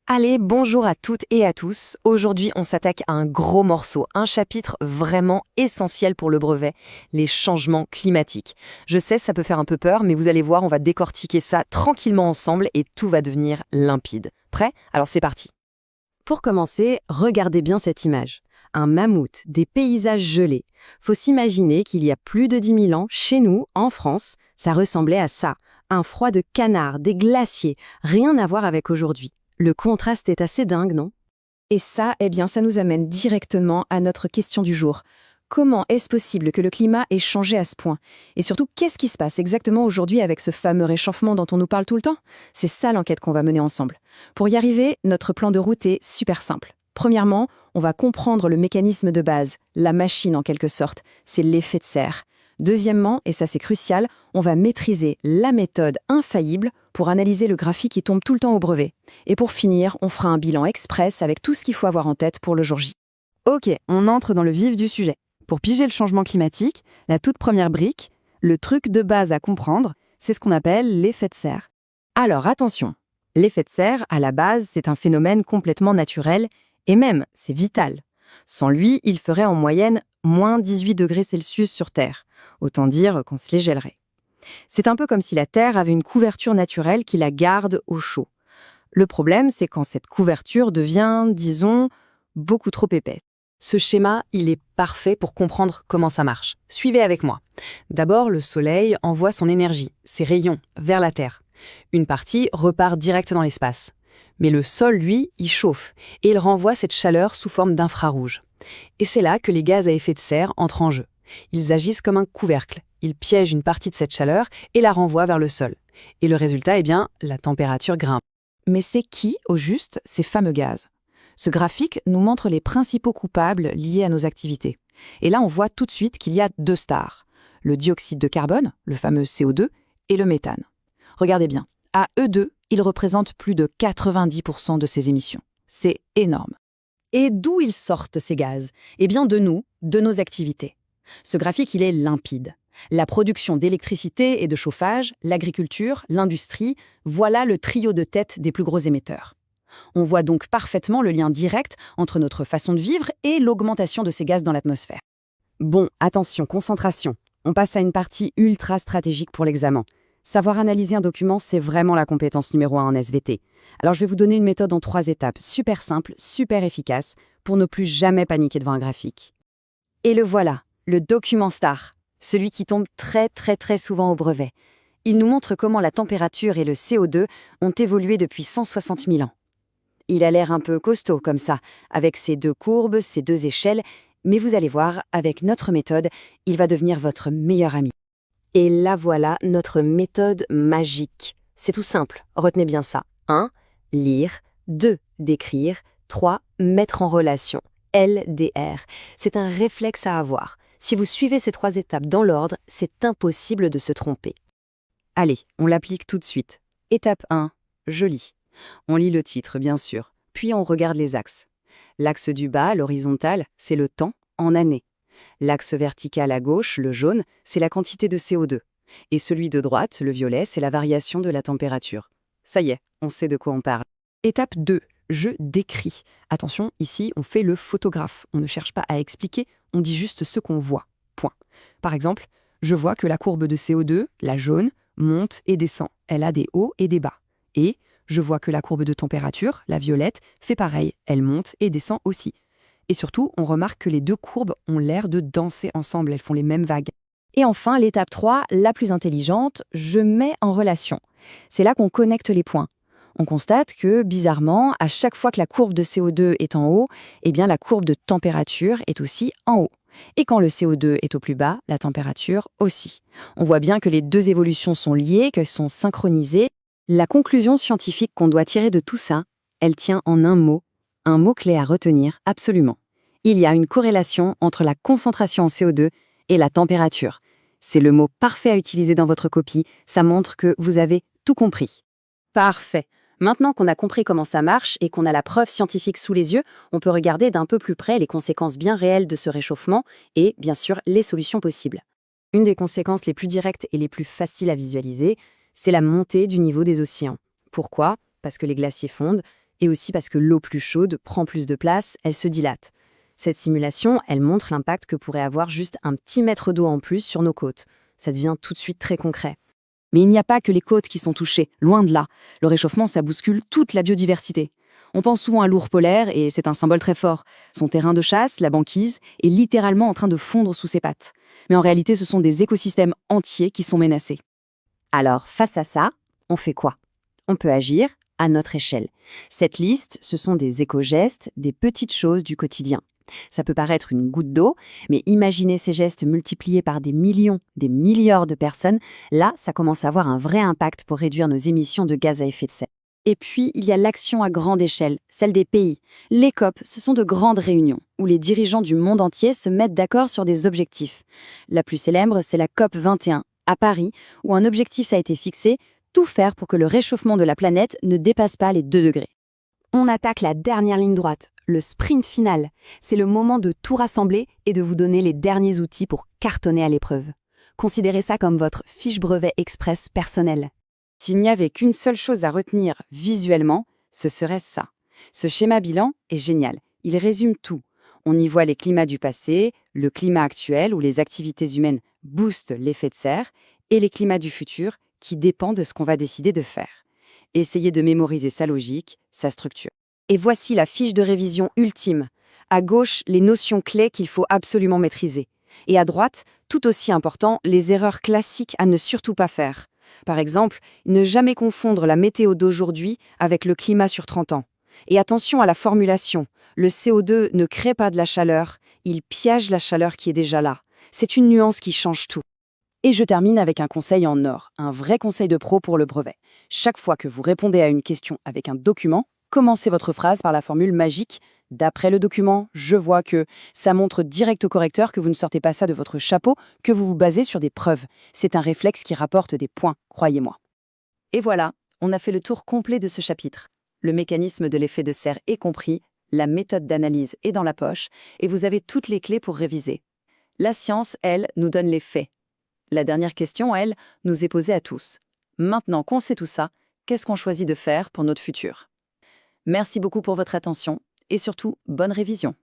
Allez, bonjour à toutes et à tous. Aujourd'hui, on s'attaque à un gros morceau, un chapitre vraiment essentiel pour le brevet, les changements climatiques. Je sais, ça peut faire un peu peur, mais vous allez voir, on va décortiquer ça tranquillement ensemble et tout va devenir limpide. Prêt? Alors c'est parti. Pour commencer, regardez bien cette image. Un mammouth, des paysages gelés. Faut s'imaginer qu'il y a plus de 10 000 ans, chez nous, en France, ça ressemblait à ça. Un froid de canard, des glaciers, rien à voir avec aujourd'hui. Le contraste est assez dingue, non? Et ça, ça nous amène directement à notre question du jour. Comment est-ce possible que le climat ait changé à ce point? Et surtout, qu'est-ce qui se passe exactement aujourd'hui avec ce fameux réchauffement dont on nous parle tout le temps? C'est ça l'enquête qu'on va mener ensemble. Pour y arriver, notre plan de route est super simple. Premièrement, on va comprendre le mécanisme de base, la machine en quelque sorte, c'est l'effet de serre. Deuxièmement, et ça c'est crucial, on va maîtriser la méthode infaillible pour analyser le graphique qui tombe tout le temps au brevet. Et pour finir, on fera un bilan express avec tout ce qu'il faut avoir en tête pour le jour J. Ok, on entre dans le vif du sujet. Pour piger le changement climatique, la toute première brique, le truc de base à comprendre, c'est ce qu'on appelle l'effet de serre. Alors attention, l'effet de serre, à la base, c'est un phénomène complètement naturel et même, c'est vital. Sans lui, il ferait en moyenne moins 18 degrés Celsius sur Terre. Autant dire qu'on se les gèlerait. C'est un peu comme si la Terre avait une couverture naturelle qui la garde au chaud. Le problème, c'est quand cette couverture devient, disons, beaucoup trop épaisse. Ce schéma, il est parfait pour comprendre comment ça marche. Suivez avec moi. D'abord, le Soleil envoie son énergie, ses rayons, vers la Terre. Une partie repart direct dans l'espace. Mais le sol, lui, il chauffe et il renvoie cette chaleur sous forme d'infrarouge. Et c'est là que les gaz à effet de serre entrent en jeu. Ils agissent comme un couvercle. Ils piègent une partie de cette chaleur et la renvoient vers le sol. Et le résultat, la température grimpe. Mais c'est qui, au juste, ces fameux gaz? Ce graphique nous montre les principaux coupables liés à nos activités. Et là, on voit tout de suite qu'il y a deux stars. Le dioxyde de carbone, le fameux CO2, et le méthane. Regardez bien, à eux deux, ils représentent plus de 90% de ces émissions. C'est énorme. Et d'où ils sortent, ces gaz? Eh bien, de nous, de nos activités. Ce graphique, il est limpide. La production d'électricité et de chauffage, l'agriculture, l'industrie, voilà le trio de tête des plus gros émetteurs. On voit donc parfaitement le lien direct entre notre façon de vivre et l'augmentation de ces gaz dans l'atmosphère. Bon, attention, concentration. On passe à une partie ultra stratégique pour l'examen. Savoir analyser un document, c'est vraiment la compétence numéro 1 en SVT. Alors je vais vous donner une méthode en 3 étapes, super simple, super efficace, pour ne plus jamais paniquer devant un graphique. Et le voilà, le document star, celui qui tombe très souvent au brevet. Il nous montre comment la température et le CO2 ont évolué depuis 160 000 ans. Il a l'air un peu costaud comme ça, avec ses deux courbes, ses deux échelles, mais vous allez voir, avec notre méthode, il va devenir votre meilleur ami. Et là voilà notre méthode magique. C'est tout simple, retenez bien ça. 1. Lire. 2. Décrire. 3. Mettre en relation. LDR. C'est un réflexe à avoir. Si vous suivez ces 3 étapes dans l'ordre, c'est impossible de se tromper. Allez, on l'applique tout de suite. Étape 1. Je lis. On lit le titre, bien sûr, puis on regarde les axes. L'axe du bas, l'horizontal, c'est le temps en années. L'axe vertical à gauche, le jaune, c'est la quantité de CO2. Et celui de droite, le violet, c'est la variation de la température. Ça y est, on sait de quoi on parle. Étape 2. Je décris. Attention, ici, on fait le photographe. On ne cherche pas à expliquer, on dit juste ce qu'on voit. Point. Par exemple, je vois que la courbe de CO2, la jaune, monte et descend. Elle a des hauts et des bas. Et je vois que la courbe de température, la violette, fait pareil. Elle monte et descend aussi. Et surtout, on remarque que les deux courbes ont l'air de danser ensemble, elles font les mêmes vagues. Et enfin, l'étape 3, la plus intelligente, je mets en relation. C'est là qu'on connecte les points. On constate que, bizarrement, à chaque fois que la courbe de CO2 est en haut, la courbe de température est aussi en haut. Et quand le CO2 est au plus bas, la température aussi. On voit bien que les deux évolutions sont liées, qu'elles sont synchronisées. La conclusion scientifique qu'on doit tirer de tout ça, elle tient en un mot-clé à retenir absolument. Il y a une corrélation entre la concentration en CO2 et la température. C'est le mot parfait à utiliser dans votre copie, ça montre que vous avez tout compris. Parfait. Maintenant qu'on a compris comment ça marche et qu'on a la preuve scientifique sous les yeux, on peut regarder d'un peu plus près les conséquences bien réelles de ce réchauffement et, bien sûr, les solutions possibles. Une des conséquences les plus directes et les plus faciles à visualiser, c'est la montée du niveau des océans. Pourquoi? Parce que les glaciers fondent, Et aussi parce que l'eau plus chaude prend plus de place, elle se dilate. Cette simulation, elle montre l'impact que pourrait avoir juste un petit mètre d'eau en plus sur nos côtes. Ça devient tout de suite très concret. Mais il n'y a pas que les côtes qui sont touchées, loin de là. Le réchauffement, ça bouscule toute la biodiversité. On pense souvent à l'ours polaire, et c'est un symbole très fort. Son terrain de chasse, la banquise, est littéralement en train de fondre sous ses pattes. Mais en réalité, ce sont des écosystèmes entiers qui sont menacés. Alors, face à ça, on fait quoi? On peut agir à notre échelle. Cette liste, ce sont des éco-gestes, des petites choses du quotidien. Ça peut paraître une goutte d'eau, mais imaginez ces gestes multipliés par des millions, des milliards de personnes, là, ça commence à avoir un vrai impact pour réduire nos émissions de gaz à effet de serre. Et puis, il y a l'action à grande échelle, celle des pays. Les COP, ce sont de grandes réunions, où les dirigeants du monde entier se mettent d'accord sur des objectifs. La plus célèbre, c'est la COP 21, à Paris, où un objectif a été fixé, tout faire pour que le réchauffement de la planète ne dépasse pas les 2 degrés. On attaque la dernière ligne droite, le sprint final. C'est le moment de tout rassembler et de vous donner les derniers outils pour cartonner à l'épreuve. Considérez ça comme votre fiche brevet express personnelle. S'il n'y avait qu'une seule chose à retenir visuellement, ce serait ça. Ce schéma bilan est génial. Il résume tout. On y voit les climats du passé, le climat actuel où les activités humaines boostent l'effet de serre et les climats du futur qui dépendent de ce qu'on va décider de faire. Essayez de mémoriser sa logique, sa structure. Et voici la fiche de révision ultime. À gauche, les notions clés qu'il faut absolument maîtriser. Et à droite, tout aussi important, les erreurs classiques à ne surtout pas faire. Par exemple, ne jamais confondre la météo d'aujourd'hui avec le climat sur 30 ans. Et attention à la formulation. Le CO2 ne crée pas de la chaleur, il piège la chaleur qui est déjà là. C'est une nuance qui change tout. Et je termine avec un conseil en or, un vrai conseil de pro pour le brevet. Chaque fois que vous répondez à une question avec un document, commencez votre phrase par la formule magique « D'après le document, je vois que… » Ça montre direct au correcteur que vous ne sortez pas ça de votre chapeau, que vous vous basez sur des preuves. C'est un réflexe qui rapporte des points, croyez-moi. Et voilà, on a fait le tour complet de ce chapitre. Le mécanisme de l'effet de serre est compris, la méthode d'analyse est dans la poche, et vous avez toutes les clés pour réviser. La science, elle, nous donne les faits. La dernière question, elle, nous est posée à tous. Maintenant qu'on sait tout ça, qu'est-ce qu'on choisit de faire pour notre futur? Merci beaucoup pour votre attention et surtout, bonne révision.